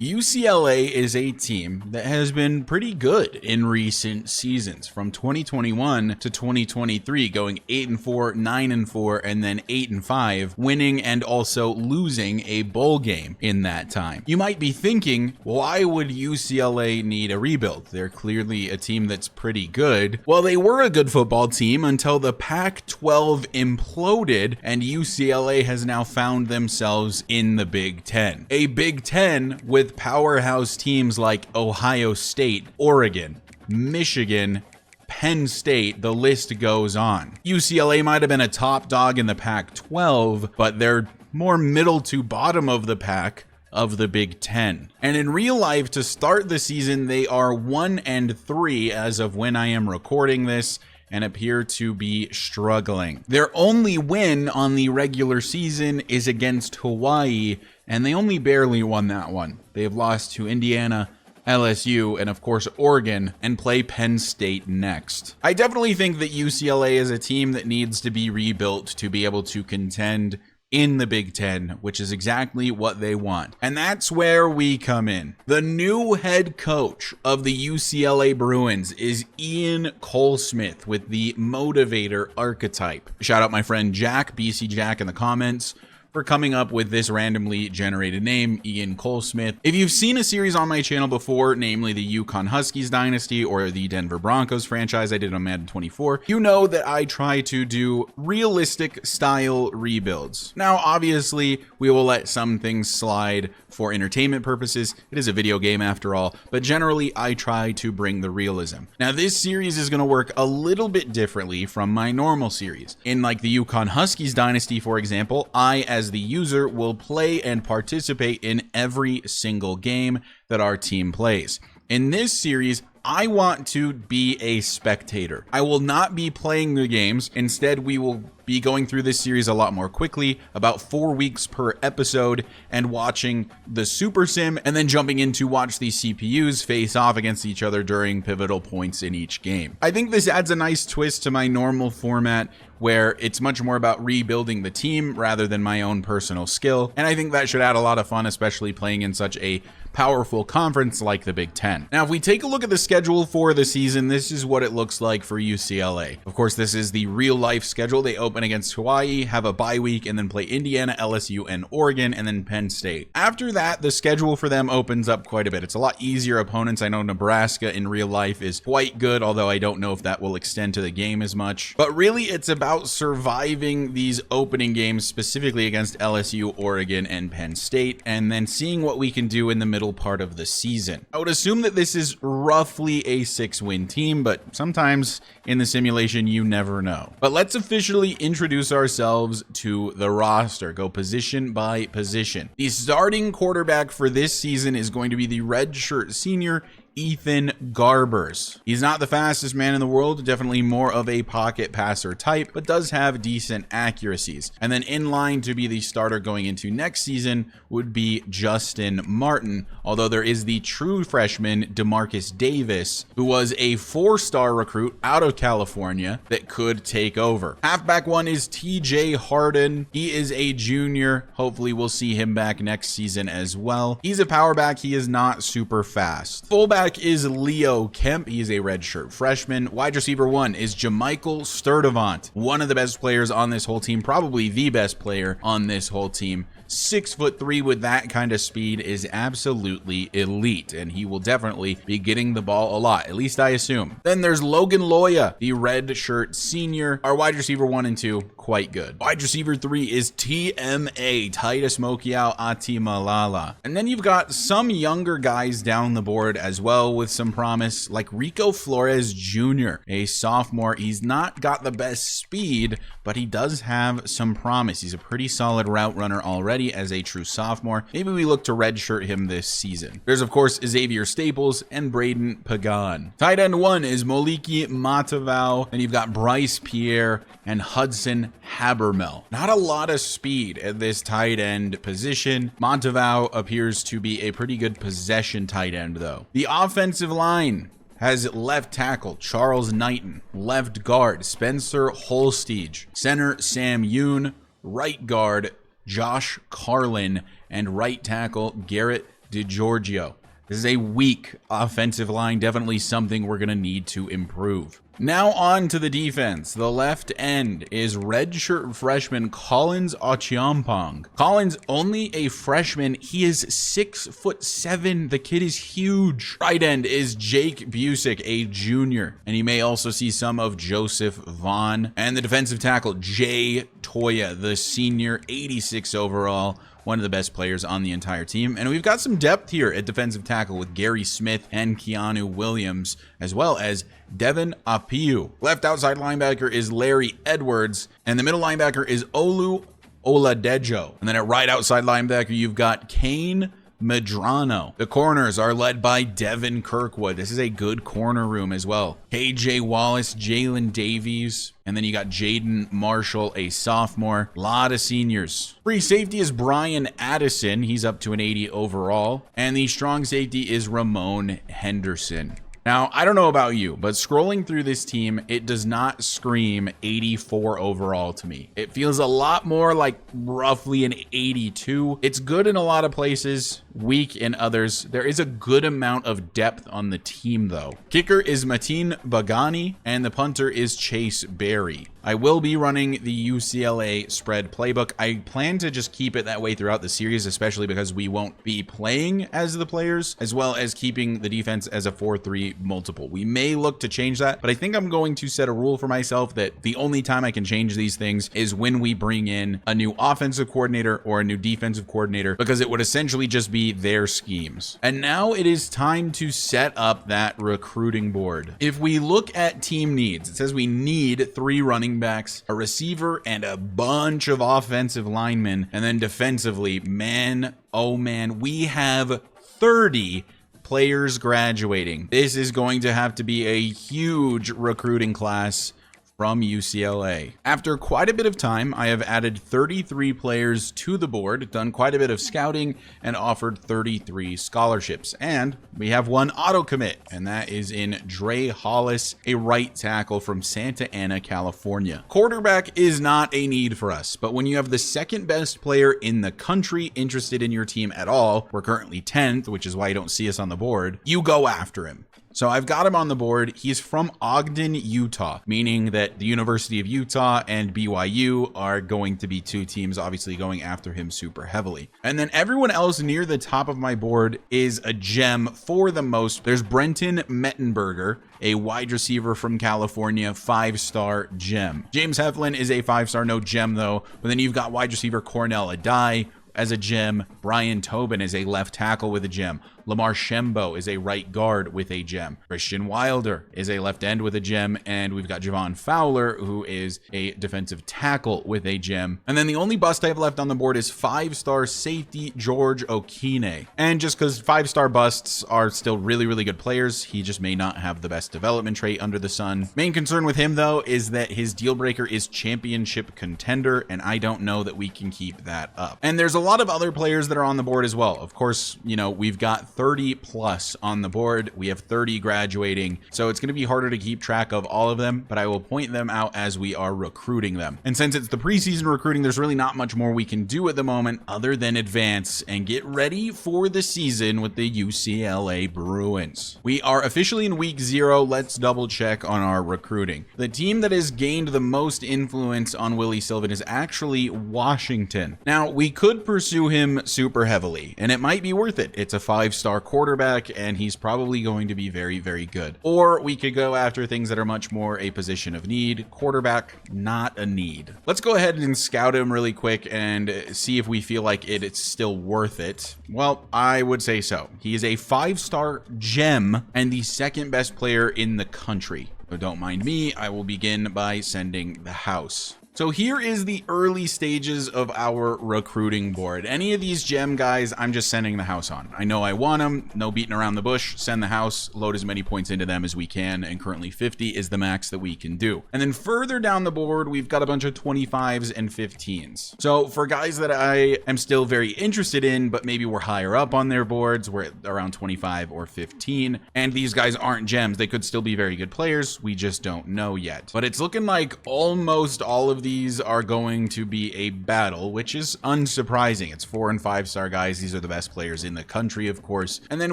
UCLA is a team that has been pretty good in recent seasons, from 2021 to 2023, going 8-4, 9-4, and then 8-5, winning and also losing a bowl game in that time. You might be thinking, why would UCLA need a rebuild? They're clearly a team that's pretty good. Well, they were a good football team until the Pac-12 imploded, and UCLA has now found themselves in the Big Ten. A Big Ten with powerhouse teams like Ohio State, Oregon, Michigan, Penn State, the list goes on. UCLA might have been a top dog in the Pac-12, but they're more middle to bottom of the pack of the Big Ten. And in real life, to start the season, they are 1-3 as of when I am recording this, and appear to be struggling. Their only win on the regular season is against Hawaii, and they only barely won that one. They have lost to Indiana, LSU, and of course Oregon, and play Penn State next. I definitely think that UCLA is a team that needs to be rebuilt to be able to contend in the Big Ten, which is exactly what they want. And that's where we come in. The new head coach of the UCLA Bruins is Ian Colesmith with the motivator archetype. Shout out my friend Jack, BC Jack, in the comments for coming up with this randomly generated name, Ian Colesmith. If you've seen a series on my channel before, namely the Yukon Huskies dynasty or the Denver Broncos franchise I did on Madden 24, you know that I try to do realistic style rebuilds. Now, obviously, we will let some things slide for entertainment purposes. It is a video game after all, but generally I try to bring the realism. Now, this series is going to work a little bit differently from my normal series. In like the Yukon Huskies dynasty, for example, I, as the user, will play and participate in every single game that our team plays. In this series, I want to be a spectator. I will not be playing the games. Instead, we will be going through this series a lot more quickly, about 4 weeks per episode, and watching the Super Sim, and then jumping in to watch the CPUs face off against each other during pivotal points in each game. I think this adds a nice twist to my normal format, where it's much more about rebuilding the team rather than my own personal skill, and I think that should add a lot of fun, especially playing in such a powerful conference like the Big Ten. Now, if we take a look at the schedule for the season, this is what it looks like for UCLA. Of course, this is the real life schedule. They open against Hawaii, have a bye week, and then play Indiana, LSU, and Oregon, and then Penn State. After that, the schedule for them opens up quite a bit. It's a lot easier opponents. I know Nebraska in real life is quite good, although I don't know if that will extend to the game as much. But really, it's about surviving these opening games, specifically against LSU, Oregon, and Penn State, and then seeing what we can do in the middle part of the season. I would assume that this is roughly a 6-win team, but sometimes in the simulation you never know. But let's officially introduce ourselves to the roster. Go position by position. The starting quarterback for this season is going to be the redshirt senior Ethan Garbers. He's not the fastest man in the world, definitely more of a pocket passer type, but does have decent accuracies. And then in line to be the starter going into next season would be Justin Martin, although there is the true freshman DeMarcus Davis, who was a 4-star recruit out of California that could take over. Halfback one is TJ Harden. He is a junior. Hopefully we'll see him back next season as well. He's a power back. He is not super fast. Fullback is Leo Kemp. He is a redshirt freshman. Wide receiver one is Jamichael Sturdivant, one of the best players on this whole team, probably the best player on this whole team. 6'3" with that kind of speed is absolutely elite, and he will definitely be getting the ball a lot, at least I assume. Then there's Logan Loya, the red shirt senior. Our wide receiver 1 and 2, quite good. Wide receiver 3 is TMA, Titus Mokiao Atimalala. And then you've got some younger guys down the board as well with some promise, like Rico Flores Jr., a sophomore. He's not got the best speed, but he does have some promise. He's a pretty solid route runner already as a true sophomore. Maybe we look to redshirt him this season. There's of course Xavier Staples and Braden Pagan. Tight end 1 is Moliki Matavao. Then you've got Bryce Pierre and Hudson Habermel. Not a lot of speed at this tight end position. Matavao appears to be a pretty good possession tight end though. The offensive line has left tackle Charles Knighton, left guard Spencer Holstige, center Sam Yoon, right guard Josh Carlin, and right tackle Garrett DiGiorgio. This is a weak offensive line, definitely something we're going to need to improve. Now on to the defense. The left end is redshirt freshman Collins Ochiampong. Collins, only a freshman. He is 6'7". The kid is huge. Right end is Jake Busick, a junior. And you may also see some of Joseph Vaughn. And the defensive tackle, Jay Toya, the senior, 86 overall. One of the best players on the entire team. And we've got some depth here at defensive tackle with Gary Smith and Keanu Williams, as well as Devin Apiu. Left outside linebacker is Larry Edwards, and the middle linebacker is Olu Oladejo. And then at right outside linebacker, you've got Kane Medrano. The corners are led by Devin Kirkwood. This is a good corner room as well. KJ Wallace, Jalen Davies, and then you got Jaden Marshall, a sophomore. Lot of seniors. Free safety is Brian Addison. He's up to an 80 overall. And the strong safety is Ramon Henderson. Now, I don't know about you, but scrolling through this team, it does not scream 84 overall to me. It feels a lot more like roughly an 82. It's good in a lot of places, weak in others. There is a good amount of depth on the team, though. Kicker is Mateen Bagani, and the punter is Chase Berry. I will be running the UCLA spread playbook. I plan to just keep it that way throughout the series, especially because we won't be playing as the players, as well as keeping the defense as a 4-3 multiple. We may look to change that, but I think I'm going to set a rule for myself that the only time I can change these things is when we bring in a new offensive coordinator or a new defensive coordinator, because it would essentially just be their schemes. And now it is time to set up that recruiting board. If we look at team needs, it says we need 3 running backs, a receiver, and a bunch of offensive linemen. And then defensively, man, oh man, we have 30 players graduating. This is going to have to be a huge recruiting class from UCLA. After quite a bit of time, I have added 33 players to the board, done quite a bit of scouting, and offered 33 scholarships. And we have one auto commit, and that is in Dre Hollis, a right tackle from Santa Ana, California. Quarterback is not a need for us, but when you have the second best player in the country interested in your team at all, we're currently 10th, which is why you don't see us on the board, you go after him. So I've got him on the board. He's from Ogden, Utah, meaning that the University of Utah and BYU are going to be 2 teams obviously going after him super heavily. And then everyone else near the top of my board is a gem for the most. There's Brenton Mettenberger, a wide receiver from California, 5-star gem. James Heflin is a 5-star, no gem though. But then you've got wide receiver Cornell Adai as a gem. Brian Tobin is a left tackle with a gem. Lamar Shembo is a right guard with a gem. Christian Wilder is a left end with a gem. And we've got Javon Fowler, who is a defensive tackle with a gem. And then the only bust I have left on the board is 5-star safety George Okine. And just because 5-star busts are still really, really good players, he just may not have the best development trait under the sun. Main concern with him, though, is that his deal breaker is championship contender, and I don't know that we can keep that up. And there's a lot of other players that are on the board as well. Of course, you know, we've got 30 plus on the board. We have 30 graduating, so it's going to be harder to keep track of all of them, but I will point them out as we are recruiting them. And since it's the preseason recruiting, there's really not much more we can do at the moment other than advance and get ready for the season with the UCLA Bruins. We are officially in week 0. Let's double check on our recruiting. The team that has gained the most influence on Willie Sylvan is actually Washington. Now, we could pursue him super heavily, and it might be worth it. It's a 5-star quarterback, and he's probably going to be very, very good. Or we could go after things that are much more a position of need. Quarterback, not a need. Let's go ahead and scout him really quick and see if we feel like it's still worth it. Well, I would say so. He is a 5-star gem and the second best player in the country. So don't mind me, I will begin by sending the house. So here is the early stages of our recruiting board. Any of these gem guys, I'm just sending the house on. I know I want them, no beating around the bush, send the house, load as many points into them as we can, and currently 50 is the max that we can do. And then further down the board, we've got a bunch of 25s and 15s. So for guys that I am still very interested in, but maybe we're higher up on their boards, we're at around 25 or 15, and these guys aren't gems, they could still be very good players, we just don't know yet. But it's looking like almost all of these these are going to be a battle, which is unsurprising. It's 4- and 5-star guys. These are the best players in the country, of course. And then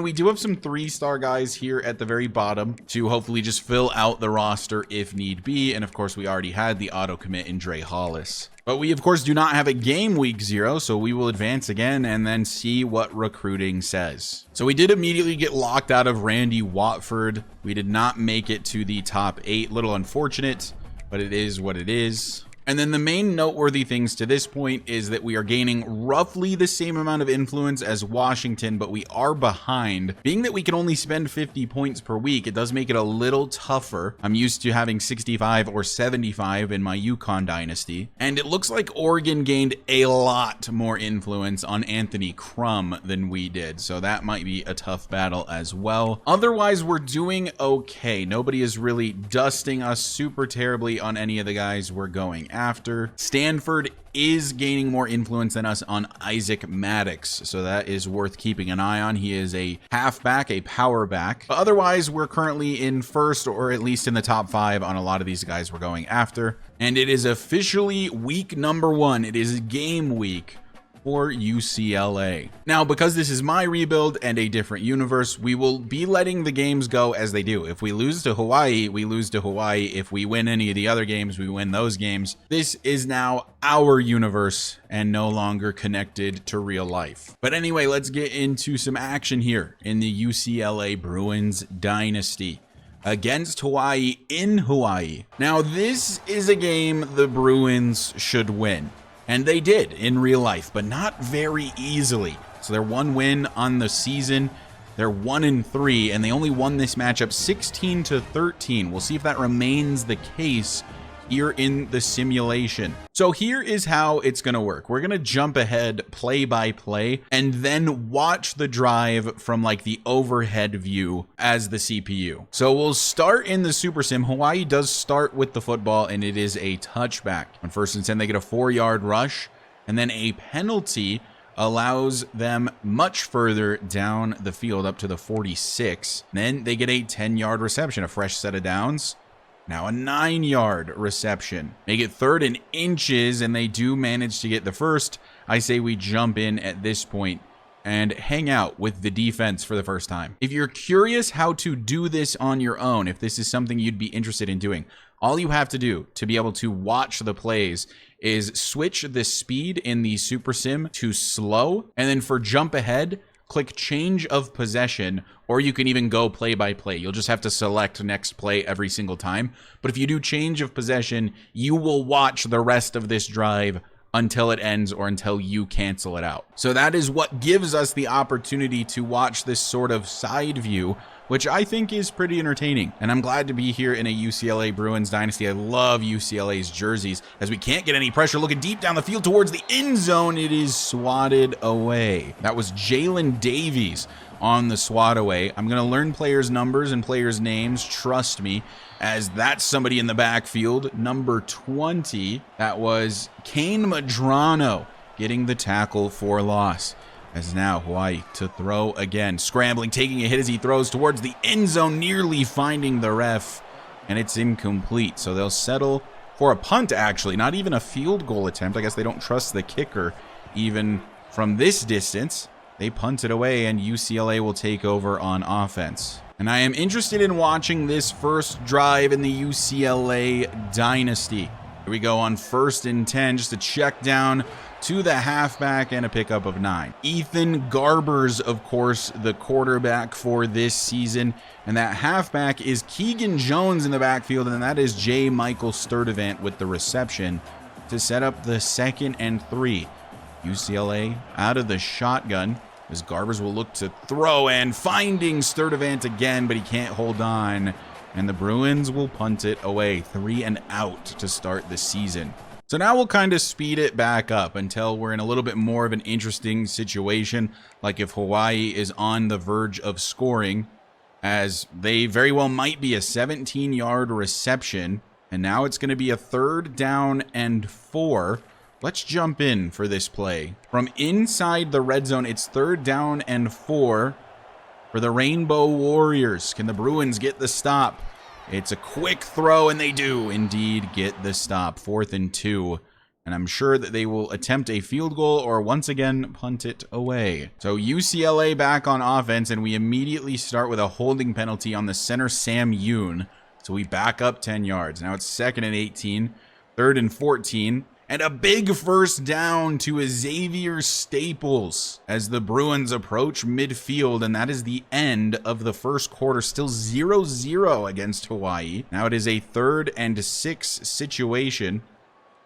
we do have some 3-star guys here at the very bottom to hopefully just fill out the roster if need be. And of course, we already had the auto commit in Dre Hollis. But we, of course, do not have a game week 0, so we will advance again and then see what recruiting says. So we did immediately get locked out of Randy Watford. We did not make it to the top 8. Little unfortunate, but it is what it is. And then the main noteworthy things to this point is that we are gaining roughly the same amount of influence as Washington, but we are behind. Being that we can only spend 50 points per week, it does make it a little tougher. I'm used to having 65 or 75 in my UConn dynasty. And it looks like Oregon gained a lot more influence on Anthony Crum than we did, so that might be a tough battle as well. Otherwise, we're doing okay. Nobody is really dusting us super terribly on any of the guys we're going after. Stanford is gaining more influence than us on Isaac Maddox, so that is worth keeping an eye on. He is a halfback, a power back. But otherwise, we're currently in first, or at least in the top 5 on a lot of these guys we're going after. And it is officially week number 1. It is game week for UCLA. Now, because this is my rebuild and a different universe, we will be letting the games go as they do. If we lose to Hawaii, we lose to Hawaii. If we win any of the other games, we win those games. This is now our universe and no longer connected to real life. But anyway, let's get into some action here in the UCLA Bruins dynasty against Hawaii in Hawaii. Now, this is a game the Bruins should win. And they did in real life, but not very easily. So they're 1 win on the season. They're 1-3, and they only won this matchup 16-13. We'll see if that remains the case here in the simulation. So here is how it's going to work. We're going to jump ahead play by play and then watch the drive from like the overhead view as the CPU. So we'll start in the Super Sim. Hawaii does start with the football and it is a touchback. On 1st and 10, they get a 4-yard rush, and then a penalty allows them much further down the field up to the 46. Then they get a 10-yard reception, a fresh set of downs. Now a 9-yard reception. Make it 3rd and inches, and they do manage to get the first. I say we jump in at this point and hang out with the defense for the first time. If you're curious how to do this on your own, if this is something you'd be interested in doing, all you have to do to be able to watch the plays is switch the speed in the Super Sim to slow, and then for jump ahead, click change of possession, or you can even go play by play. You'll just have to select next play every single time. But if you do change of possession, you will watch the rest of this drive until it ends or until you cancel it out. So that is what gives us the opportunity to watch this sort of side view, which I think is pretty entertaining. And I'm glad to be here in a UCLA Bruins dynasty. I love UCLA's jerseys. As we can't get any pressure, looking deep down the field towards the end zone, it is swatted away. That was Jalen Davies on the swat away. I'm going to learn players' numbers and players' names, trust me, as that's somebody in the backfield. Number 20, that was Kane Madrano getting the tackle for loss. As now Hawaii to throw again, scrambling, taking a hit as he throws towards the end zone, nearly finding the ref, and it's incomplete. So they'll settle for a punt, actually, not even a field goal attempt. I guess they don't trust the kicker even from this distance. They punt it away, and UCLA will take over on offense. And I am interested in watching this first drive in the UCLA dynasty. Here we go on 1st and 10, just a check down to the halfback and a pickup of 9. Ethan Garbers, of course, the quarterback for this season. And that halfback is Keegan Jones in the backfield, and that is J. Michael Sturdivant with the reception to set up the 2nd and 3. UCLA out of the shotgun as Garbers will look to throw and finding Sturdivant again, but he can't hold on. And the Bruins will punt it away, 3 and out to start the season. So now we'll kind of speed it back up until we're in a little bit more of an interesting situation, like if Hawaii is on the verge of scoring, as they very well might be. A 17-yard reception, and now it's going to be a 3rd down and 4. Let's jump in for this play. From inside the red zone, it's 3rd down and 4 for the Rainbow Warriors. Can the Bruins get the stop? It's a quick throw, and they do indeed get the stop. 4th and 2. And I'm sure that they will attempt a field goal or once again punt it away. So UCLA back on offense, and we immediately start with a holding penalty on the center Sam Yoon. So we back up 10 yards. Now it's 2nd and 18, 3rd and 14, and a big first down to Xavier Staples as the Bruins approach midfield, and that is the end of the first quarter. Still 0-0 against Hawaii. Now it is a 3rd and 6 situation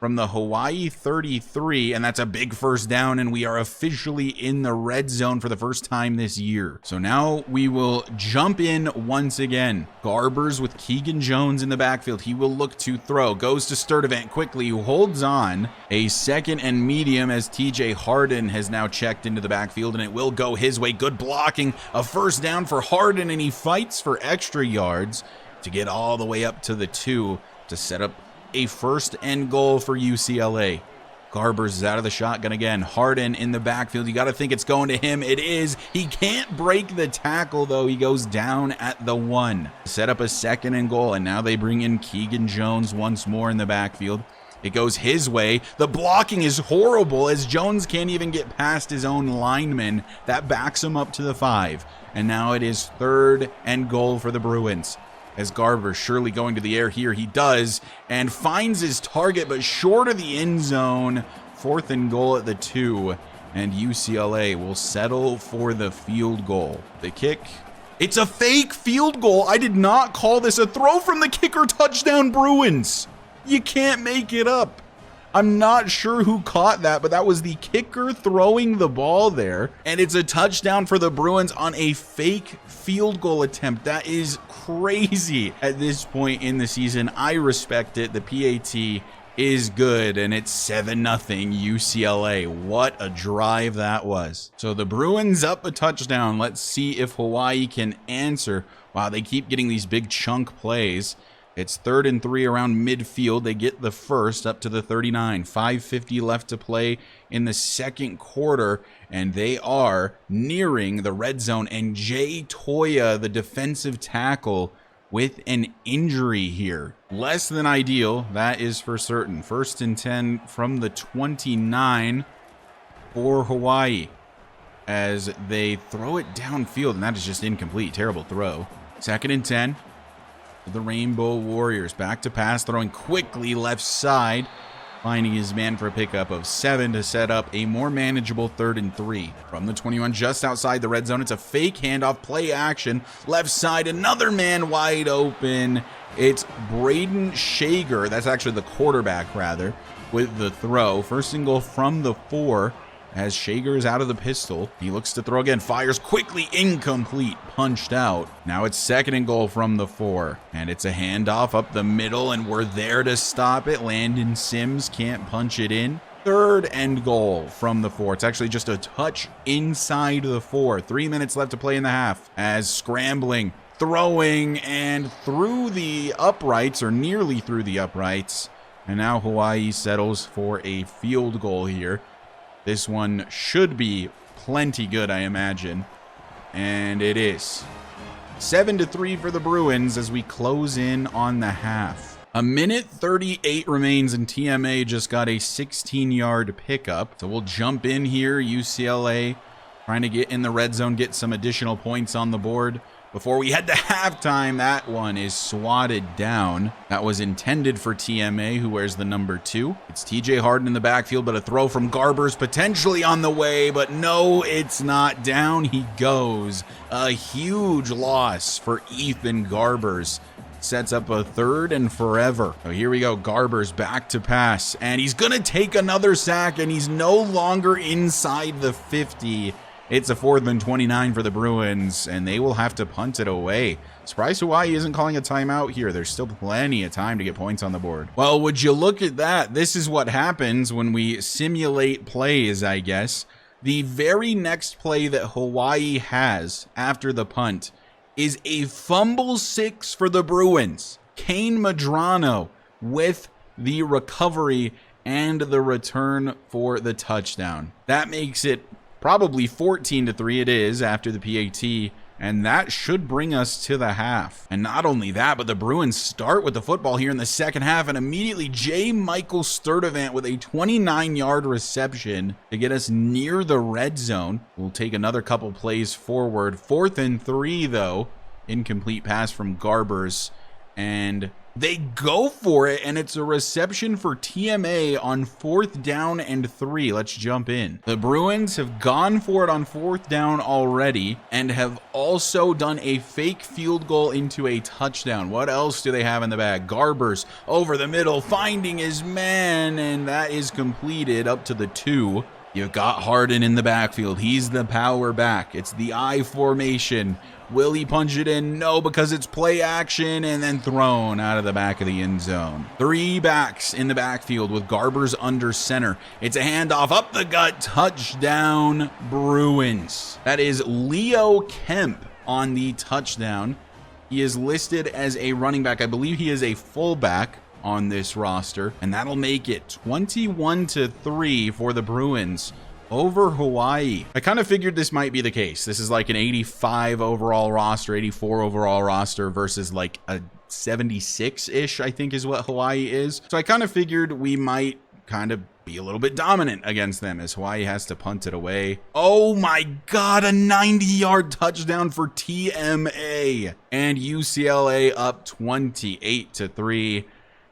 from the Hawaii 33, and that's a big first down, and we are officially in the red zone for the first time this year. So now we will jump in once again. Garbers with Keegan Jones in the backfield. He will look to throw. Goes to Sturdivant quickly, who holds on. A 2nd and medium as TJ Harden has now checked into the backfield, and it will go his way. Good blocking. A first down for Harden, and he fights for extra yards to get all the way up to the 2 to set up a 1st and goal for UCLA. Garbers is out of the shotgun again. Harden in the backfield. You got to think it's going to him. It is. He can't break the tackle, though. He goes down at the 1. Set up a 2nd and goal, and now they bring in Keegan Jones once more in the backfield. It goes his way. The blocking is horrible as Jones can't even get past his own lineman. That backs him up to the 5. And now it is 3rd and goal for the Bruins. As Garber surely going to the air here, he does, and finds his target, but short of the end zone. 4th and goal at the 2, and UCLA will settle for the field goal. The kick, it's a fake field goal. I did not call this a throw from the kicker. Touchdown Bruins. You can't make it up. I'm not sure who caught that, but that was the kicker throwing the ball there. And it's a touchdown for the Bruins on a fake field goal attempt. That is crazy at this point in the season. I respect it. The PAT is good, and it's 7-0 UCLA. What a drive that was. So the Bruins up a touchdown. Let's see if Hawaii can answer. Wow, they keep getting these big chunk plays. It's 3rd and 3 around midfield. They get the first up to the 39. 5:50 left to play in the second quarter, and they are nearing the red zone. And Jay Toya, the defensive tackle, with an injury here. Less than ideal, that is for certain. 1st and 10 from the 29 for Hawaii as they throw it downfield, and that is just incomplete. Terrible throw. 2nd and 10. The Rainbow Warriors back to pass, throwing quickly left side, finding his man for a pickup of 7 to set up a more manageable 3rd and 3. From the 21, just outside the red zone, it's a fake handoff, play action, left side, another man wide open. It's Braden Shager, that's actually the quarterback rather, with the throw. 1st and goal from the 4. As Shager is out of the pistol, he looks to throw again, fires quickly, incomplete, punched out. Now it's 2nd and goal from the 4, and it's a handoff up the middle, and we're there to stop it. Landon Sims can't punch it in. 3rd and goal from the 4. It's actually just a touch inside the 4. 3 minutes left to play in the half as scrambling, throwing, and through the uprights, or nearly through the uprights. And now Hawaii settles for a field goal here. This one should be plenty good, I imagine. And it is. 7-3 for the Bruins as we close in on the half. 1:38 remains, and TMA just got a 16-yard pickup. So we'll jump in here. UCLA trying to get in the red zone, get some additional points on the board. Before we head to halftime, that one is swatted down. That was intended for TMA, who wears the number 2. It's TJ Harden in the backfield, but a throw from Garbers potentially on the way, but no, it's not. Down he goes. A huge loss for Ethan Garbers. Sets up a 3rd and forever. So here we go. Garbers back to pass, and he's going to take another sack, and he's no longer inside the 50. It's a 4th and 29 for the Bruins, and they will have to punt it away. Surprised Hawaii isn't calling a timeout here. There's still plenty of time to get points on the board. Well, would you look at that? This is what happens when we simulate plays, I guess. The very next play that Hawaii has after the punt is a fumble 6 for the Bruins. Kane Madrano with the recovery and the return for the touchdown. That makes it probably 14-3. It is after the PAT And that should bring us to the half. And not only that, but the Bruins start with the football here in the second half, and immediately J. Michael Sturdivant with a 29-yard reception to get us near the red zone. We'll take another couple plays forward. 4th and 3, though. Incomplete pass from Garbers. And they go for it, and it's a reception for TMA on 4th down and 3. Let's jump in. The Bruins have gone for it on 4th down already and have also done a fake field goal into a touchdown. What else do they have in the bag? Garbers over the middle, finding his man, and that is completed up to the 2. You've got Harden in the backfield. He's the power back. It's the I formation. Will he punch it in? No, because it's play action and then thrown out of the back of the end zone. 3 backs in the backfield with Garbers under center. It's a handoff up the gut. Touchdown, Bruins. That is Leo Kemp on the touchdown. He is listed as a running back. I believe he is a fullback on this roster, and that'll make it 21-3 for the Bruins over Hawaii. I kind of figured this might be the case. This is like an 85 overall roster, 84 overall roster versus like a 76-ish, I think is what Hawaii is. So I kind of figured we might kind of be a little bit dominant against them as Hawaii has to punt it away. Oh my God, a 90-yard touchdown for TMA. And UCLA up 28-3.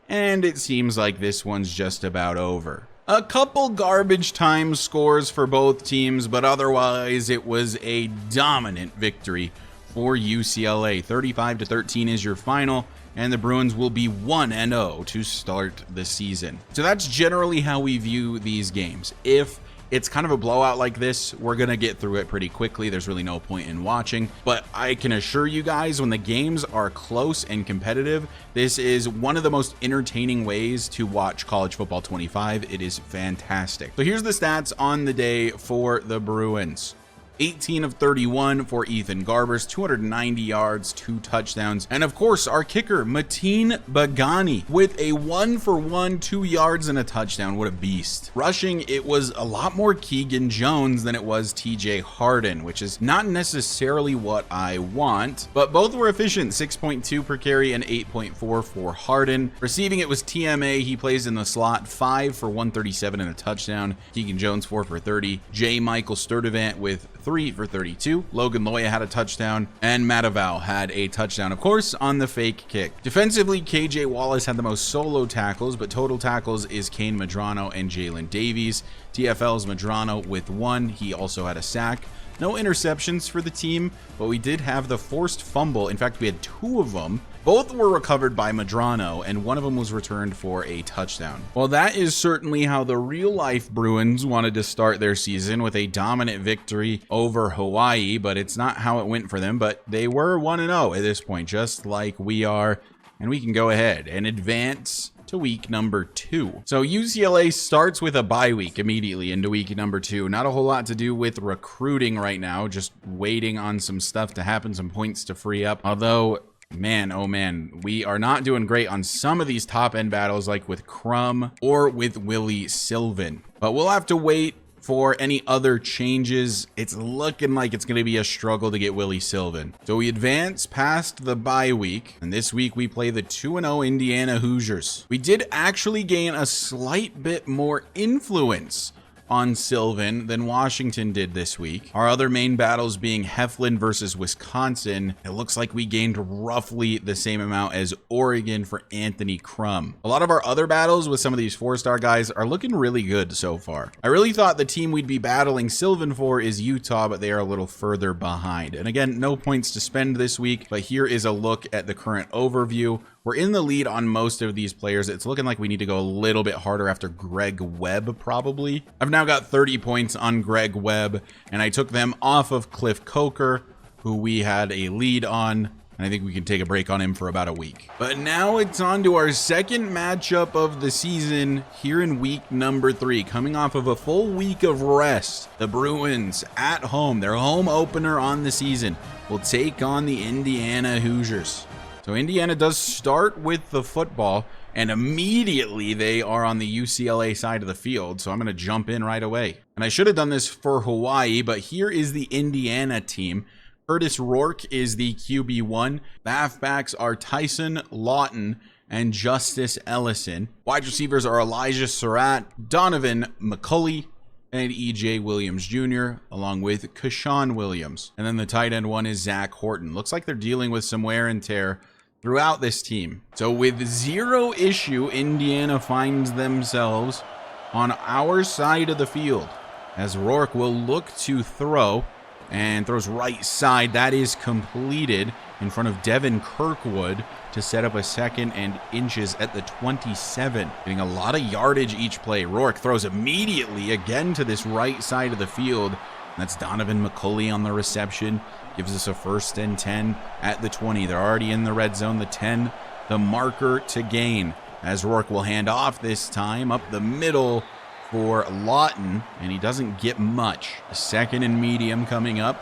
And it seems like this one's just about over. A couple garbage time scores for both teams, but otherwise it was a dominant victory for UCLA. 35-13 is your final, and the Bruins will be 1-0 to start the season. So that's generally how we view these games. If it's kind of a blowout like this, we're going to get through it pretty quickly. There's really no point in watching. But I can assure you guys, when the games are close and competitive, this is one of the most entertaining ways to watch College Football 25. It is fantastic. So here's the stats on the day for the Bruins. 18 of 31 for Ethan Garbers, 290 yards, 2 touchdowns. And of course, our kicker, Mateen Bagani, with a 1-for-1, 2 yards and a touchdown. What a beast. Rushing, it was a lot more Keegan Jones than it was TJ Harden, which is not necessarily what I want, but both were efficient, 6.2 per carry and 8.4 for Harden. Receiving, it was TMA. He plays in the slot, 5 for 137 and a touchdown. Keegan Jones, 4 for 30. J. Michael Sturdivant with 3 for 32. Logan Loya had a touchdown, and Mataval had a touchdown, of course, on the fake kick. Defensively, KJ Wallace had the most solo tackles, but total tackles is Kane Madrano and Jalen Davies. TFL's Madrano with 1. He also had a sack. No interceptions for the team, but we did have the forced fumble. In fact, we had 2 of them. Both were recovered by Madrano, and one of them was returned for a touchdown. Well, that is certainly how the real-life Bruins wanted to start their season, with a dominant victory over Hawaii, but it's not how it went for them. But they were 1-0 at this point, just like we are, and we can go ahead and advance to week number 2. So UCLA starts with a bye week immediately into week number 2. Not a whole lot to do with recruiting right now, just waiting on some stuff to happen, some points to free up. Although, man, oh man, we are not doing great on some of these top end battles, like with Crum or with Willie Sylvan. But we'll have to wait for any other changes. It's looking like it's going to be a struggle to get Willie Sylvan. So we advance past the bye week, and this week we play the 2-0 Indiana Hoosiers. We did actually gain a slight bit more influence on Sylvan than Washington did this week. Our other main battles being Heflin versus Wisconsin. It looks like we gained roughly the same amount as Oregon for Anthony Crum. A lot of our other battles with some of these 4-star guys are looking really good so far. I really thought the team we'd be battling Sylvan for is Utah, but they are a little further behind. And again, no points to spend this week, but here is a look at the current overview. We're in the lead on most of these players. It's looking like we need to go a little bit harder after Greg Webb, probably. I've now got 30 points on Greg Webb, and I took them off of Cliff Coker, who we had a lead on, and I think we can take a break on him for about a week. But now it's on to our second matchup of the season here in week number 3, coming off of a full week of rest. The Bruins at home, their home opener on the season, will take on the Indiana Hoosiers. So Indiana does start with the football, and immediately they are on the UCLA side of the field, so I'm going to jump in right away. And I should have done this for Hawaii, but here is the Indiana team. Curtis Rourke is the QB1. The halfbacks are Tyson Lawton and Justice Ellison. Wide receivers are Elijah Surratt, Donovan McCulley, and E.J. Williams Jr., along with Keshawn Williams. And then the tight end one is Zach Horton. Looks like they're dealing with some wear and tear throughout this team. So with zero issue, Indiana finds themselves on our side of the field, as Rourke will look to throw and throws right side. That is completed in front of Devin Kirkwood to set up a 2nd and inches at the 27. Getting a lot of yardage each play. Rourke throws immediately again to this right side of the field. That's Donovan McCulley on the reception. Gives us a 1st and 10 at the 20. They're already in the red zone. The 10, the marker to gain, as Rourke will hand off this time up the middle for Lawton, and he doesn't get much. A 2nd and medium coming up,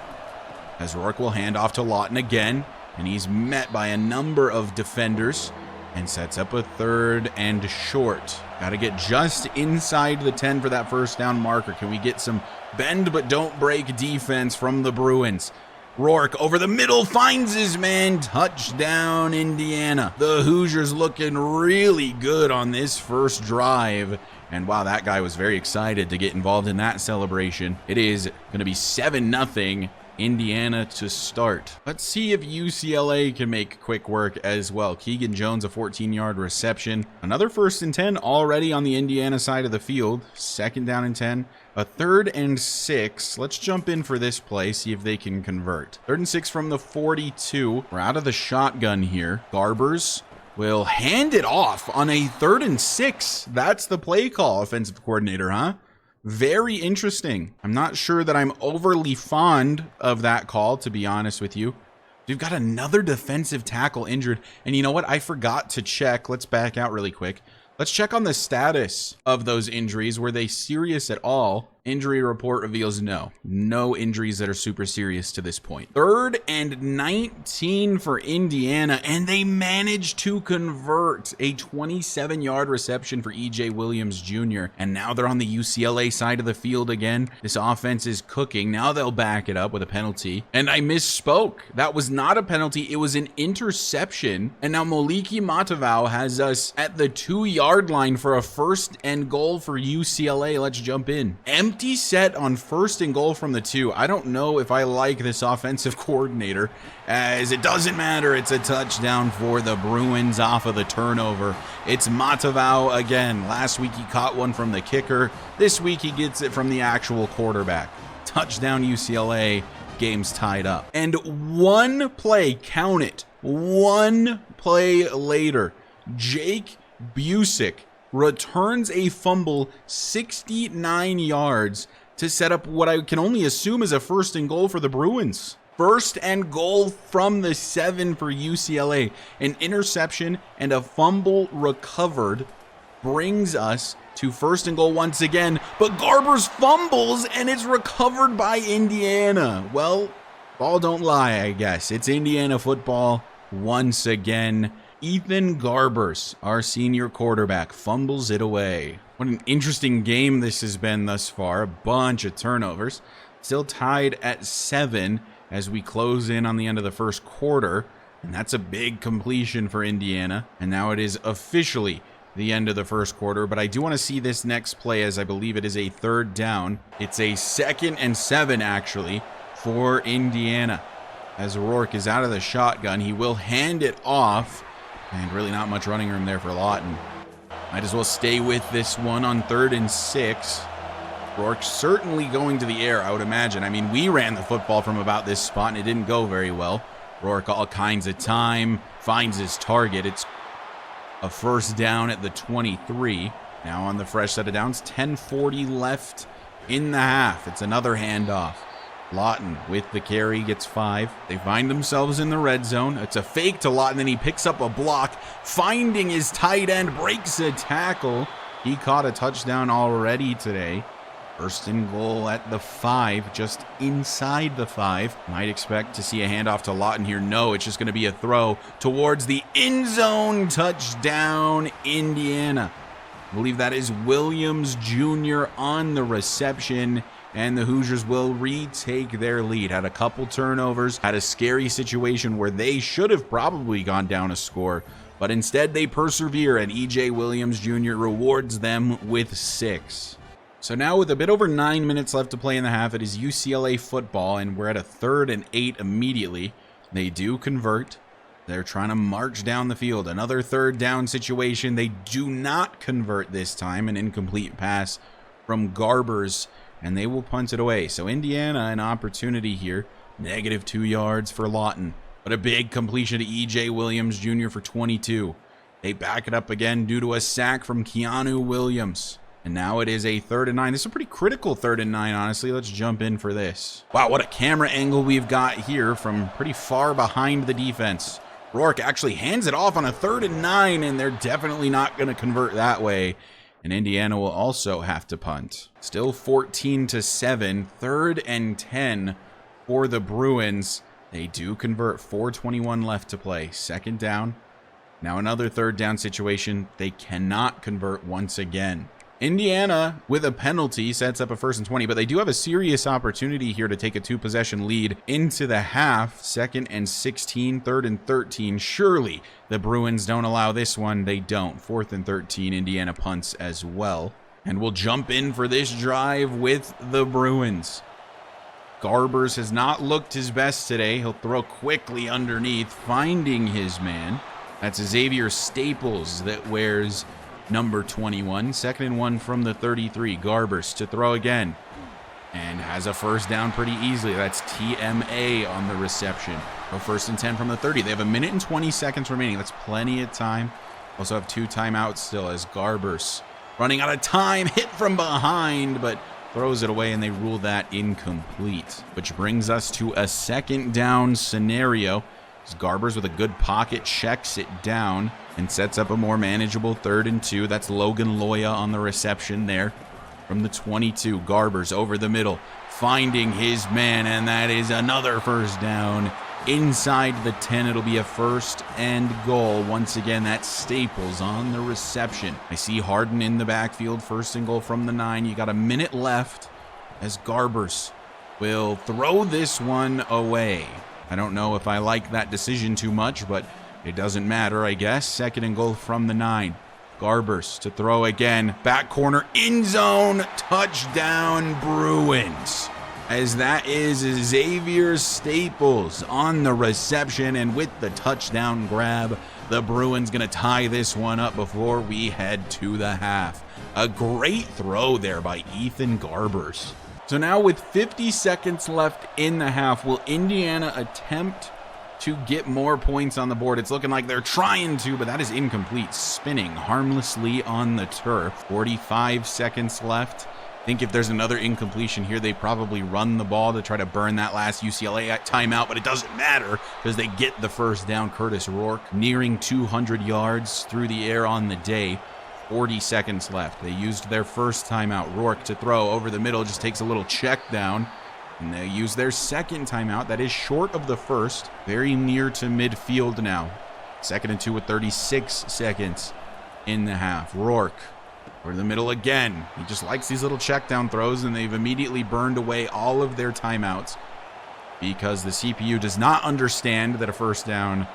as Rourke will hand off to Lawton again, and he's met by a number of defenders and sets up a 3rd and short. Got to get just inside the 10 for that 1st down marker. Can we get some bend but don't break defense from the Bruins? Rourke over the middle finds his man. Touchdown, Indiana. The Hoosiers looking really good on this first drive. And wow, that guy was very excited to get involved in that celebration. It is going to be 7-0 Indiana to start. Let's see if UCLA can make quick work as well. Keegan Jones, a 14-yard reception. Another 1st and 10 already on the Indiana side of the field. 2nd down and 10. A 3rd and 6. Let's jump in for this play, see if they can convert. 3rd and 6 from the 42. We're out of the shotgun here. Garbers will hand it off on a 3rd and 6. That's the play call, offensive coordinator, huh? Very interesting. I'm not sure that I'm overly fond of that call, to be honest with you. We've got another defensive tackle injured. And you know what? I forgot to check. Let's back out really quick. Let's check on the status of those injuries. Were they serious at all? Injury report reveals no injuries that are super serious to this point. 3rd and 19 for Indiana, and they managed to convert a 27-yard reception for E.J. Williams Jr. And now they're on the UCLA side of the field again. This offense is cooking. Now they'll back it up with a penalty. And I misspoke. That was not a penalty. It was an interception. And now Moliki Matavao has us at the 2-yard line for a 1st and goal for UCLA. Let's jump in. Empty set on 1st and goal from the 2. I don't know if I like this offensive coordinator, as it doesn't matter. It's a touchdown for the Bruins off of the turnover. It's Matavao again. Last week he caught one from the kicker. This week he gets it from the actual quarterback. Touchdown UCLA. Game's tied up. And one play, count it, one play later, Jake Busick returns a fumble 69 yards to set up what I can only assume is a 1st and goal for the Bruins. 1st and goal from the 7 for UCLA. An interception and a fumble recovered brings us to 1st and goal once again, but Garbers fumbles and it's recovered by Indiana. Well, ball don't lie, I guess. It's Indiana football once again. Ethan Garbers, our senior quarterback, fumbles it away. What an interesting game this has been thus far. A bunch of turnovers. Still tied at 7 as we close in on the end of the 1st quarter. And that's a big completion for Indiana. And now it is officially the end of the 1st quarter. But I do want to see this next play, as I believe it is a 3rd down. It's a 2nd and 7 actually for Indiana. As Rourke is out of the shotgun, he will hand it off. And really not much running room there for Lawton. Might as well stay with this one on 3rd and 6. Rourke certainly going to the air, I would imagine. I mean, we ran the football from about this spot and it didn't go very well. Rourke all kinds of time, finds his target. It's a 1st down at the 23. Now on the fresh set of downs, 10:40 left in the half. It's another handoff. Lawton with the carry gets 5. They find themselves in the red zone. It's a fake to Lawton, then he picks up a block, finding his tight end, breaks a tackle. He caught a touchdown already today. 1st and goal at the 5, just inside the 5. Might expect to see a handoff to Lawton here. No, it's just going to be a throw towards the end zone. Touchdown, Indiana. I believe that is Williams Jr. on the reception. and the Hoosiers will retake their lead. Had a couple turnovers, had a scary situation where they should have probably gone down a score, but instead they persevere, and E.J. Williams Jr. rewards them with 6. So now with a bit over 9 minutes left to play in the half, it is UCLA football, and we're at a 3rd and 8 immediately. They do convert. They're trying to march down the field. Another 3rd down situation. They do not convert this time. An incomplete pass from Garbers, and they will punt it away. So Indiana, an opportunity here. -2 yards for Lawton, but a big completion to E.J. Williams Jr. for 22. They back it up again due to a sack from Keanu Williams. And now it is a 3rd and 9. This is a pretty critical 3rd and 9, honestly. Let's jump in for this. Wow, what a camera angle we've got here from pretty far behind the defense. Rourke actually hands it off on a 3rd and 9, and they're definitely not going to convert that way. And Indiana will also have to punt. Still 14-7, 3rd and 10 for the Bruins. They do convert, 4:21 left to play. 2nd down. Now another 3rd down situation. They cannot convert once again. Indiana, with a penalty, sets up a 1st and 20, but they do have a serious opportunity here to take a 2-possession lead into the half. 2nd and 16, 3rd and 13. Surely the Bruins don't allow this one. They don't. 4th and 13, Indiana punts as well. And we'll jump in for this drive with the Bruins. Garbers has not looked his best today. He'll throw quickly underneath, finding his man. That's Xavier Staples that wears number 21. 2nd and 1 from the 33. Garbers to throw again, and has a 1st down pretty easily. That's TMA on the reception. A 1st and 10 from the 30. They have 1 minute and 20 seconds remaining. That's plenty of time. Also have 2 timeouts still, as Garbers running out of time, hit from behind, but throws it away, and they rule that incomplete. Which brings us to a 2nd down scenario. Garbers with a good pocket checks it down and sets up a more manageable 3rd and 2. That's Logan Loya on the reception there from the 22. Garbers over the middle, finding his man, and that is another 1st down inside the 10. It'll be a 1st and goal. Once again, that's Staples on the reception. I see Harden in the backfield. 1st and goal from the 9. You got 1 minute left as Garbers will throw this one away. I don't know if I like that decision too much, but it doesn't matter, I guess. 2nd and goal from the 9. Garbers to throw again. Back corner, end zone, touchdown Bruins. As that is Xavier Staples on the reception, and with the touchdown grab, the Bruins going to tie this one up before we head to the half. A great throw there by Ethan Garbers. So now with 50 seconds left in the half, will Indiana attempt to get more points on the board? It's looking like they're trying to, but that is incomplete. Spinning harmlessly on the turf. 45 seconds left. I think if there's another incompletion here, they probably run the ball to try to burn that last UCLA timeout, but it doesn't matter because they get the 1st down. Curtis Rourke nearing 200 yards through the air on the day. 40 seconds left. They used their 1st timeout. Rourke to throw over the middle, just takes a little check down. And they use their 2nd timeout. That is short of the 1st. Very near to midfield now. 2nd and 2 with 36 seconds in the half. Rourke over the middle again. He just likes these little check down throws, and they've immediately burned away all of their timeouts because the CPU does not understand that a 1st down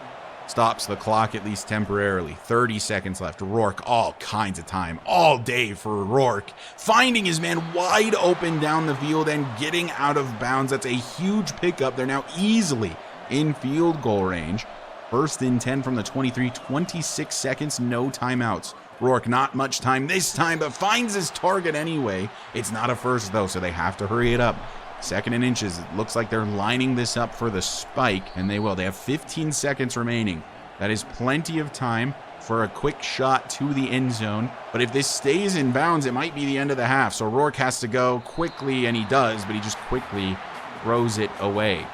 stops the clock, at least temporarily. 30 seconds left. Rourke, all kinds of time, all day for Rourke. Finding his man wide open down the field and getting out of bounds. That's a huge pickup. They're now easily in field goal range. 1st and 10 from the 23. 26 seconds, no timeouts. Rourke, not much time this time, but finds his target anyway. It's not a 1st, though, so they have to hurry it up. 2nd and inches. It looks like they're lining this up for the spike, and they will. They have 15 seconds remaining. That is plenty of time for a quick shot to the end zone. But if this stays in bounds, it might be the end of the half. So Rourke has to go quickly, and he does, but he just quickly throws it away.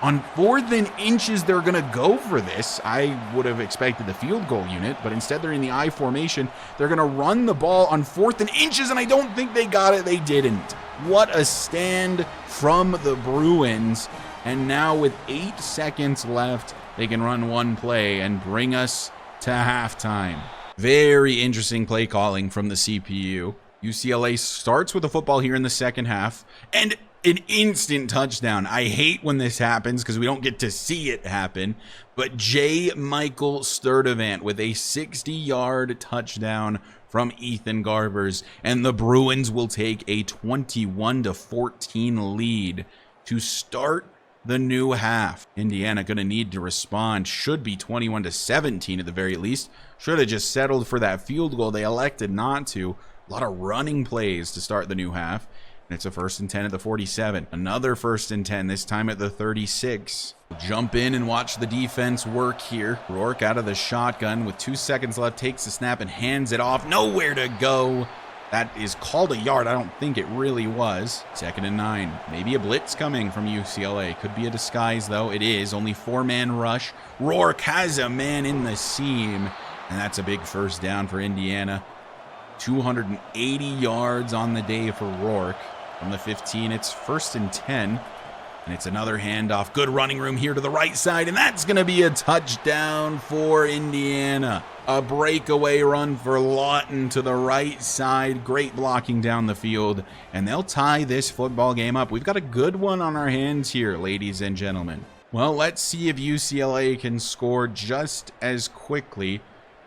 On 4th and inches, they're going to go for this. I would have expected the field goal unit, but instead they're in the I formation. They're going to run the ball on 4th and inches, and I don't think they got it. They didn't. What a stand from the Bruins. And now with 8 seconds left, they can run one play and bring us to halftime. Very interesting play calling from the CPU. UCLA starts with the football here in the second half, and an instant touchdown. I hate when this happens because we don't get to see it happen, but J. Michael Sturdivant with a 60-yard touchdown from Ethan Garbers, and the Bruins will take a 21-14 lead to start the new half. Indiana going to need to respond. Should be 21-17 at the very least. Should have just settled for that field goal. They elected not to. A lot of running plays to start the new half. And it's a 1st and 10 at the 47. Another 1st and 10, this time at the 36. Jump in and watch the defense work here. Rourke out of the shotgun with 2 seconds left, takes the snap and hands it off. Nowhere to go. That is called a yard. I don't think it really was. 2nd and 9. Maybe a blitz coming from UCLA. Could be a disguise, though. It is. Only 4-man rush. Rourke has a man in the seam. And that's a big 1st down for Indiana. 280 yards on the day for Rourke. From the 15, it's 1st and 10. And it's another handoff. Good running room here to the right side. And that's going to be a touchdown for Indiana. A breakaway run for Lawton to the right side. Great blocking down the field. And they'll tie this football game up. We've got a good one on our hands here, ladies and gentlemen. Well, let's see if UCLA can score just as quickly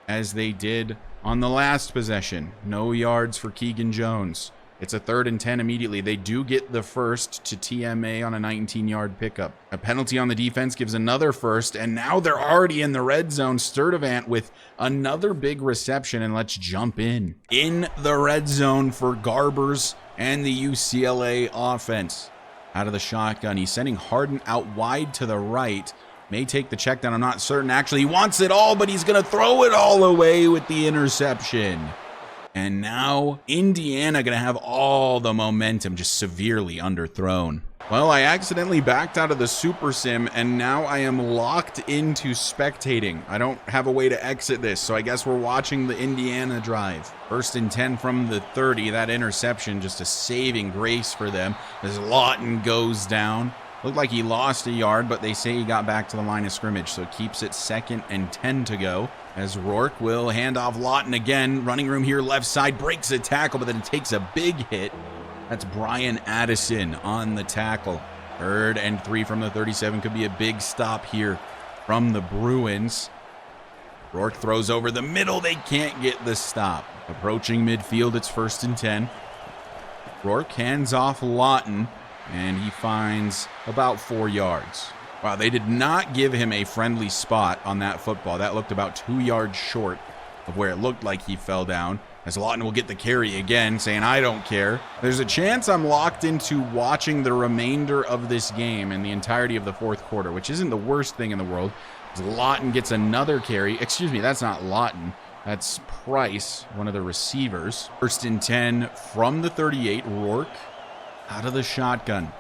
as they did on the last possession. No yards for Keegan Jones. It's a 3rd and 10 immediately. They do get the 1st to TMA on a 19-yard pickup. A penalty on the defense gives another 1st, and now they're already in the red zone. Sturdivant with another big reception, and let's jump in. In the red zone for Garbers and the UCLA offense. Out of the shotgun, he's sending Harden out wide to the right. May take the check down, I'm not certain. Actually, he wants it all, but he's going to throw it all away with the interception. And now Indiana going to have all the momentum, just severely underthrown. Well, I accidentally backed out of the Super Sim, and now I am locked into spectating. I don't have a way to exit this, so I guess we're watching the Indiana drive. 1st and 10 from the 30. That interception, just a saving grace for them as Lawton goes down. Looked like he lost a yard, but they say he got back to the line of scrimmage, so it keeps it 2nd and 10 to go. As Rourke will hand off Lawton again. Running room here, left side, breaks a tackle, but then it takes a big hit. That's Brian Addison on the tackle. 3rd and 3 from the 37. Could be a big stop here from the Bruins. Rourke throws over the middle. They can't get the stop. Approaching midfield, it's 1st and 10. Rourke hands off Lawton, and he finds about 4 yards. Wow, they did not give him a friendly spot on that football. That looked about 2 yards short of where it looked like he fell down. As Lawton will get the carry again, saying, I don't care. There's a chance I'm locked into watching the remainder of this game and the entirety of the 4th quarter, which isn't the worst thing in the world. As Lawton gets another carry. Excuse me, that's not Lawton. That's Price, one of the receivers. 1st and 10 from the 38. Rourke out of the shotgun.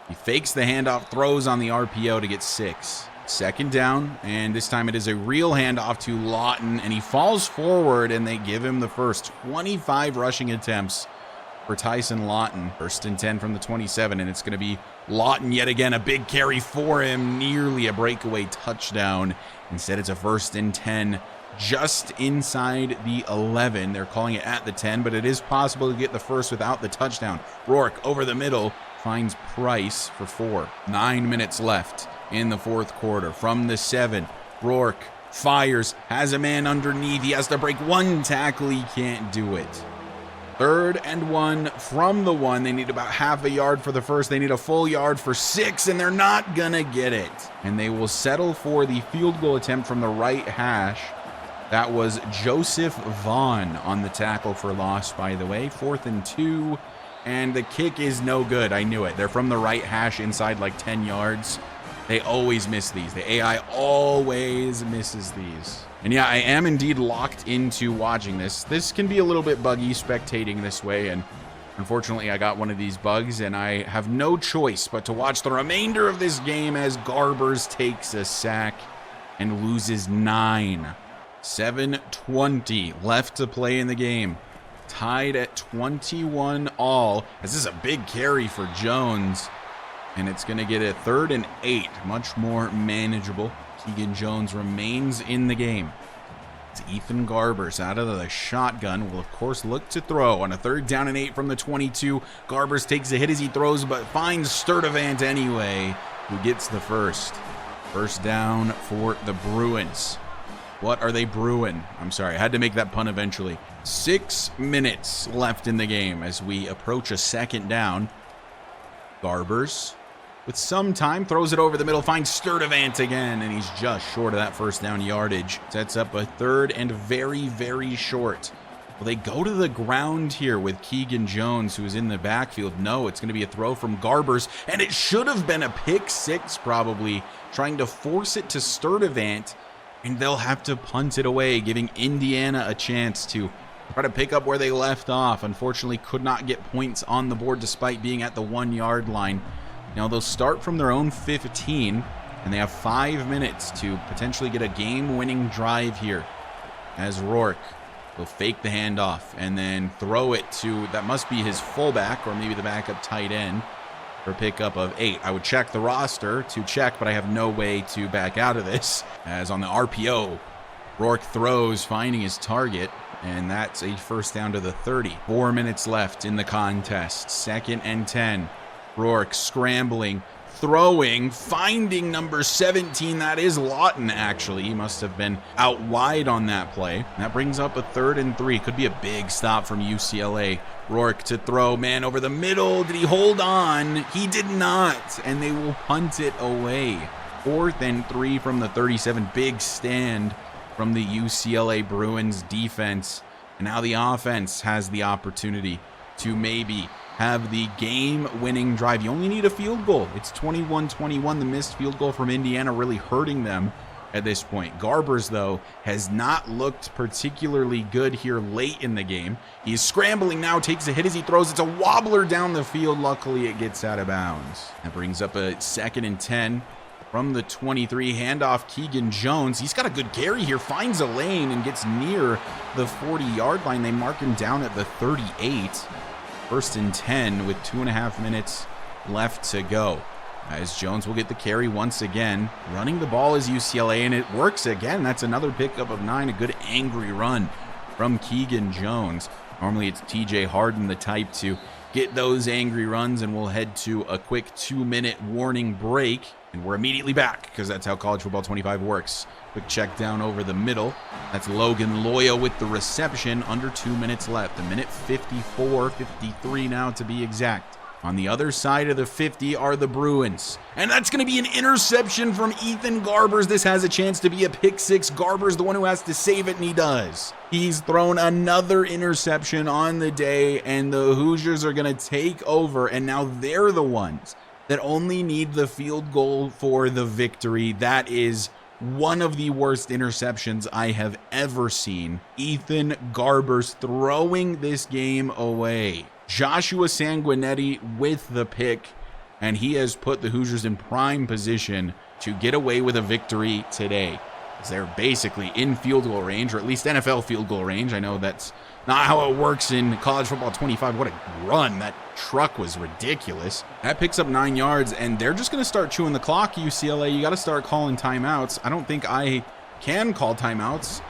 He fakes the handoff, throws on the RPO to get 6. 2nd down, and this time it is a real handoff to Lawton, and he falls forward, and they give him the first. 25 rushing attempts for Tyson Lawton. 1st and 10 from the 27, and it's going to be Lawton yet again. A big carry for him, nearly a breakaway touchdown. Instead, it's a 1st and 10 just inside the 11. They're calling it at the 10, but it is possible to get the first without the touchdown. Rourke over the middle finds Price for 4. 9 minutes left in the 4th quarter. From the 7, Rourke fires, has a man underneath. He has to break one tackle. He can't do it. 3rd and 1 from the 1. They need about half a yard for the first. They need a full yard for 6, and they're not going to get it. And they will settle for the field goal attempt from the right hash. That was Joseph Vaughn on the tackle for loss, by the way. 4th and 2. And the kick is no good. I knew it. They're from the right hash inside like 10 yards. They always miss these. The AI always misses these. And yeah, I am indeed locked into watching this. This can be a little bit buggy spectating this way, and unfortunately I got one of these bugs, and I have no choice but to watch the remainder of this game as Garbers takes a sack and loses 9. 7:20 left to play in the game. Tied at 21 all, as this is a big carry for Jones, and it's going to get a 3rd and 8, much more manageable. Keegan Jones remains in the game. It's Ethan Garbers out of the shotgun. Will, of course, look to throw on a 3rd down and 8 from the 22. Garbers takes a hit as he throws, but finds Sturdivant anyway, who gets the first. First down for the Bruins. What are they brewing? I'm sorry, I had to make that pun eventually. 6 minutes left in the game as we approach a 2nd down. Garbers, with some time, throws it over the middle, finds Sturdivant again, and he's just short of that 1st down yardage. Sets up a 3rd and very, very short. Will they go to the ground here with Keegan Jones, who is in the backfield? No, it's going to be a throw from Garbers, and it should have been a pick 6 probably, trying to force it to Sturdivant, and they'll have to punt it away, giving Indiana a chance to try to pick up where they left off. Unfortunately, could not get points on the board despite being at the 1-yard line. Now they'll start from their own 15, and they have 5 minutes to potentially get a game-winning drive here. As Rourke will fake the handoff and then throw it to, that must be his fullback or maybe the backup tight end for a pickup of 8. I would check the roster to check, but I have no way to back out of this. As on the RPO, Rourke throws, finding his target, and that's a 1st down to the 30. 4 minutes left in the contest. 2nd and 10. Rourke scrambling, throwing, finding number 17. That is Lawton, actually. He must have been out wide on that play. That brings up a 3rd and 3. Could be a big stop from UCLA. Rourke to throw, man over the middle. Did he hold on? He did not, and they will punt it away. 4th and 3 from the 37. Big stand from the UCLA Bruins defense. And now the offense has the opportunity to maybe have the game-winning drive. You only need a field goal. It's 21-21. The missed field goal from Indiana really hurting them at this point. Garbers, though, has not looked particularly good here late in the game. He's scrambling now, takes a hit as he throws. It's a wobbler down the field. Luckily, it gets out of bounds. That brings up a 2nd and 10 from the 23. Handoff Keegan Jones. He's got a good carry here, finds a lane and gets near the 40-yard line. They mark him down at the 38. 1st and 10 with 2.5 minutes left to go. As Jones will get the carry once again. Running the ball is UCLA, and it works again. That's another pickup of 9. A good angry run from Keegan Jones. Normally it's TJ Harden, the type to get those angry runs, and we'll head to a quick 2-minute warning break. And we're immediately back, because that's how College Football 25 works. Quick check down over the middle. That's Logan Loya with the reception. Under 2 minutes left. A minute 54, 53 now to be exact. On the other side of the 50 are the Bruins. And that's going to be an interception from Ethan Garbers. This has a chance to be a pick 6. Garbers the one who has to save it, and he does. He's thrown another interception on the day, and the Hoosiers are going to take over, and now they're the ones that only need the field goal for the victory. That is one of the worst interceptions I have ever seen. Ethan Garbers throwing this game away. Joshua Sanguinetti with the pick, and he has put the Hoosiers in prime position to get away with a victory today. They're basically in field goal range, or at least NFL field goal range. I know that's not how it works in College Football 25. What a run. That truck was ridiculous. That picks up 9 yards, and they're just going to start chewing the clock, UCLA. You got to start calling timeouts. I don't think I can call timeouts,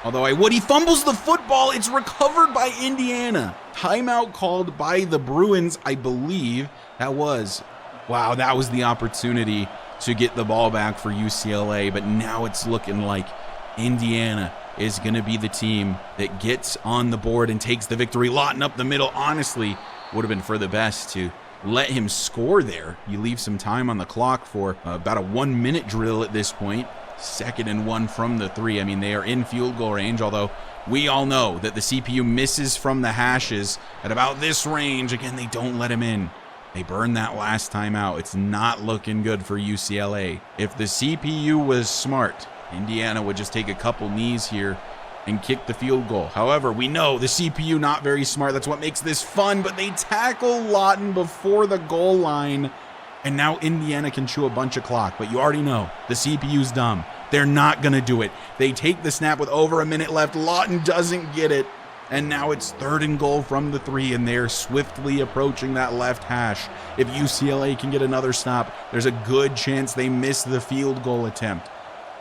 although I would. He fumbles the football. It's recovered by Indiana. Timeout called by the Bruins, I believe. That was the opportunity to get the ball back for UCLA, but now it's looking like Indiana is going to be the team that gets on the board and takes the victory. Lawton up the middle, honestly, would have been for the best to let him score there. You leave some time on the clock for about a 1-minute drill at this point. 2nd and 1 from the 3. I mean, they are in field goal range, although we all know that the CPU misses from the hashes at about this range. Again, they don't let him in. They burned that last time out. It's not looking good for UCLA. If the CPU was smart, Indiana would just take a couple knees here and kick the field goal. However, we know the CPU not very smart. That's what makes this fun, but they tackle Lawton before the goal line, and now Indiana can chew a bunch of clock. But you already know the CPU's dumb. They're not going to do it. They take the snap with over a minute left. Lawton doesn't get it. And now it's 3rd and goal from the 3, and they're swiftly approaching that left hash. If UCLA can get another stop, there's a good chance they miss the field goal attempt.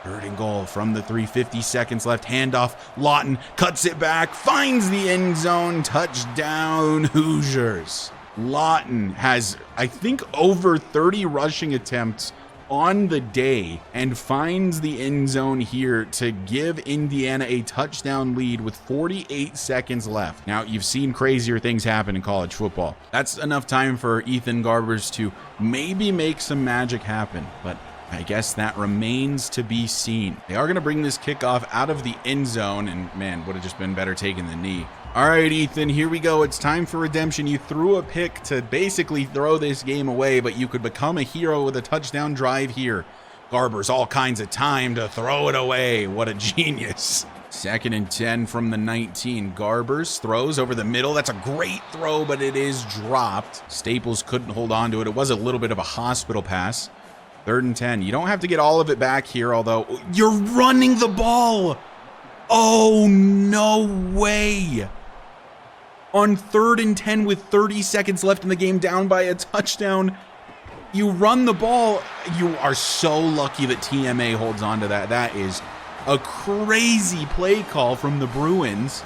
Third and goal from the 3:50 seconds left. Handoff. Lawton cuts it back, finds the end zone. Touchdown, Hoosiers. Lawton has, I think, over 30 rushing attempts on the day and finds the end zone here to give Indiana a touchdown lead with 48 seconds left. Now, you've seen crazier things happen in college football. That's enough time for Ethan Garbers to maybe make some magic happen, but I guess that remains to be seen. They are going to bring this kickoff out of the end zone, and man, would have just been better taking the knee. All right, Ethan, here we go. It's time for redemption. You threw a pick to basically throw this game away, but you could become a hero with a touchdown drive here. Garbers all kinds of time to throw it away. What a genius. 2nd and 10 from the 19. Garbers throws over the middle. That's a great throw, but it is dropped. Staples couldn't hold on to it. It was a little bit of a hospital pass. 3rd and 10. You don't have to get all of it back here, although you're running the ball. Oh, no way. On 3rd and 10 with 30 seconds left in the game, down by a touchdown, you run the ball. You are so lucky that TMA holds on to that. That is a crazy play call from the Bruins.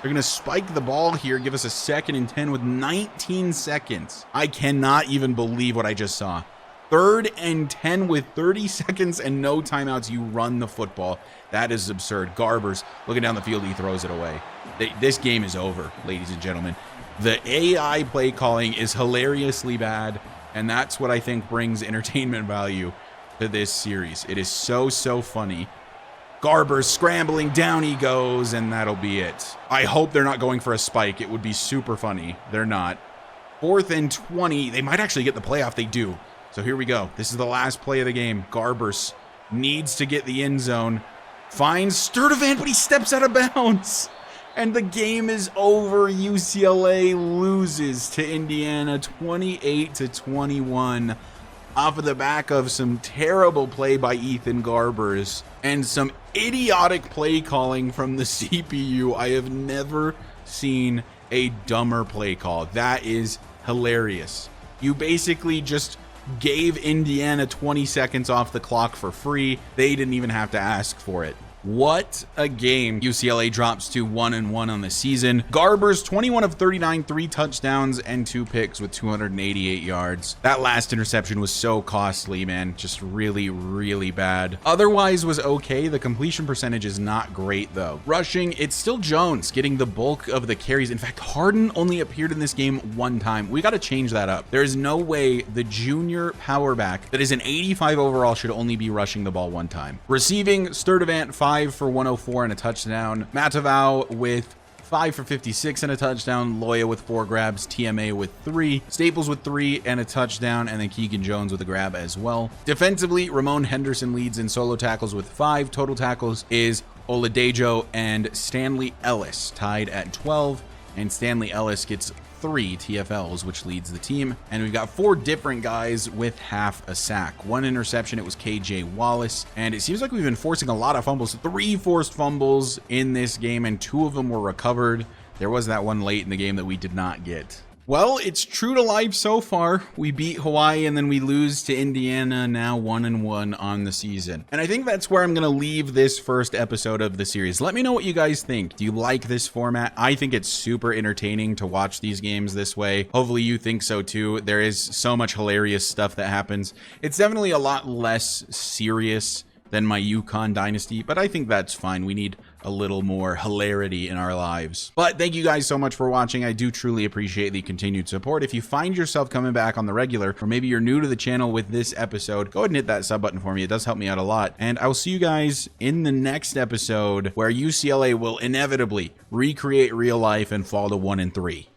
They're going to spike the ball here, give us a 2nd and 10 with 19 seconds. I cannot even believe what I just saw. 3rd and 10 with 30 seconds and no timeouts. You run the football. That is absurd. Garbers looking down the field. He throws it away. This game is over, ladies and gentlemen. The AI play calling is hilariously bad, and that's what I think brings entertainment value to this series. It is so funny. Garbers scrambling, down he goes, and that'll be it. I hope they're not going for a spike. It would be super funny. They're not. 4th and 20. They might actually get the playoff. They do. So here we go. This is the last play of the game. Garbers needs to get the end zone. Finds Sturdivant, but he steps out of bounds. And the game is over. UCLA loses to Indiana 28-21 off of the back of some terrible play by Ethan Garbers and some idiotic play calling from the CPU. I have never seen a dumber play call. That is hilarious. You basically just gave Indiana 20 seconds off the clock for free. They didn't even have to ask for it. What a game. UCLA drops to 1-1 on the season. Garbers 21 of 39, 3 touchdowns and 2 picks with 288 yards. That last interception was so costly, man. Just really bad. Otherwise was okay. The completion percentage is not great though. Rushing, it's still Jones getting the bulk of the carries. In fact, Harden only appeared in this game 1 time. We got to change that up. There is no way the junior power back that is an 85 overall should only be rushing the ball 1 time. Receiving, Sturdivant 5 for 104 and a touchdown. Matavau with 5 for 56 and a touchdown. Loya with 4 grabs. TMA with 3. Staples with 3 and a touchdown. And then Keegan Jones with a grab as well. Defensively, Ramon Henderson leads in solo tackles with 5. Total tackles is Oladejo and Stanley Ellis tied at 12. And Stanley Ellis gets 3 TFLs, which leads the team. And we've got 4 different guys with half a sack. 1 interception, it was KJ Wallace. And it seems like we've been forcing a lot of fumbles. 3 forced fumbles in this game, and 2 of them were recovered. There was that one late in the game that we did not get. Well, it's true to life so far. We beat Hawaii and then we lose to Indiana, now 1-1 on the season. And I think that's where I'm going to leave this first episode of the series. Let me know what you guys think. Do you like this format? I think it's super entertaining to watch these games this way. Hopefully you think so too. There is so much hilarious stuff that happens. It's definitely a lot less serious than my UConn dynasty, but I think that's fine. We need a little more hilarity in our lives. But thank you guys so much for watching. I do truly appreciate the continued support. If you find yourself coming back on the regular, or maybe you're new to the channel with this episode, go ahead and hit that sub button for me. It does help me out a lot. And I will see you guys in the next episode where UCLA will inevitably recreate real life and fall to 1-3.